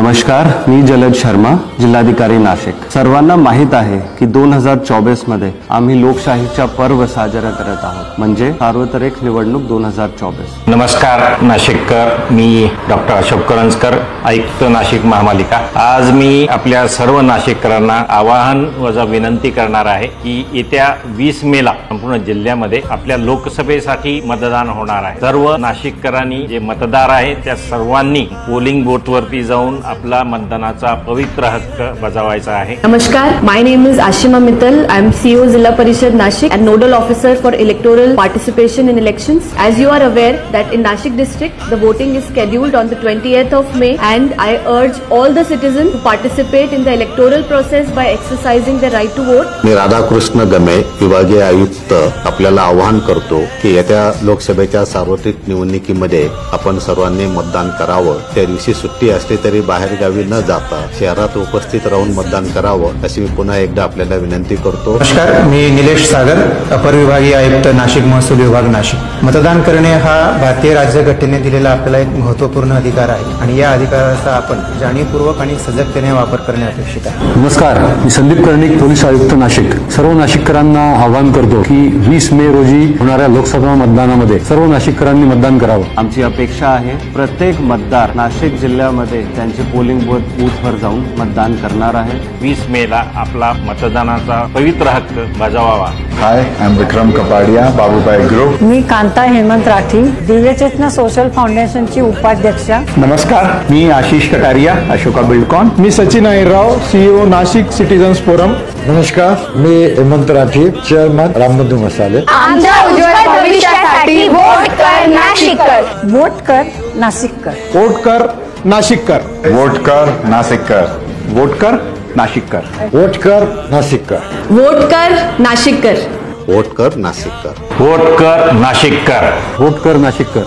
नमस्कार, मी जलद शर्मा, जिल्हाधिकारी नाशिक। सर्वांना माहित आहे की 2024 मध्ये आम्ही लोकशाहीचा पर्व साजरा करत आहोत, म्हणजे सार्वत्रिक निवडणूक 2024। नमस्कार नाशिककर, मी डॉक्टर अशोक करंजकर, आयुक्त नाशिक महापालिका। आज मी आपल्या सर्व नाशिककरांना आवाहन वजा विनंती करणार आहे की येत्या 20 मेला संपूर्ण जिल्ह्यामध्ये आपल्या लोकसभेसाठी मतदान होणार आहे। सर्व नाशिककरांनी जे मतदार आहेत त्या सर्वांनी पोलिंग बूथवरती जाऊन आपला मतदानाचा पवित्र हक्क बजावायचा आहे। नमस्कार, my name is Ashima Mittal. I am CEO Zilla Parishad Nashik and Nodal Officer for Electoral Participation in Elections. As you are aware that in Nashik district the voting is scheduled on the 20th of May and I urge all the citizens to participate in the electoral process by exercising their right to vote. मी राधाकृष्ण गमे, विभागीय आयुक्त, आपल्याला आवाहन करतो की येत्या लोकसभेच्या सार्वत्रिक निवडणुकीमध्ये आपण सर्वांनी मतदान करावं। त्या दिवशी सुट्टी असली तरी बाहेर गावी न जाता शहरात उपस्थित राहून मतदान करावं अशी मी पुन्हा एकदा आपल्याला विनंती करतो। नमस्कार, मी निलेश सागर, अपर विभागीय आयुक्त नाशिक महसूल विभाग नाशिक। मतदान करणे हा भारतीय राज्यघटनेने दिलेला आपल्याला एक महत्त्वपूर्ण अधिकार आहे आणि या अधिकाराचा आपण जाणीवपूर्वक आणि सजगतेने वापर करणे अपेक्षित आहे। नमस्कार, मी संदीप कर्णिक, पोलीस आयुक्त नाशिक। सर्व नाशिककरांना आवाहन करतो की 20 मे रोजी होणाऱ्या लोकसभा मतदानामध्ये सर्व नाशिककरांनी मतदान करावं। आमची अपेक्षा आहे प्रत्येक मतदार नाशिक जिल्ह्यामध्ये त्यांचे पोलिंग बूथवर जाऊन मतदान करणार आहे। 20 मेला आपला मतदानाचा पवित्र हक्क बजावावा। Hi, I am Vikram Kapadia, Babubai group. मी कांता हेमंत राठी, दिव्य चेतना सोशल फाउंडेशनची उपाध्यक्ष। नमस्कार, मी आशिष कटारिया, अशोका बिल्डकॉन। मी Sachin Ahirrao, CEO Nashik citizens forum. नमस्कार, मी हेमंत राठी, चेअरमन रामबंधू मसाले। आमच्या उज्ज्वल भविष्यासाठी वोट कर नाशिककर। वोट कर नाशिककर। वोट कर नाशिककर। वोट कर नाशिककर। वोट कर नाशिककर। वोट कर नाशिककर। Vote कर नाशिककर। वोट कर नाशिककर। वोट कर नाशिककर। वोट कर नाशिककर।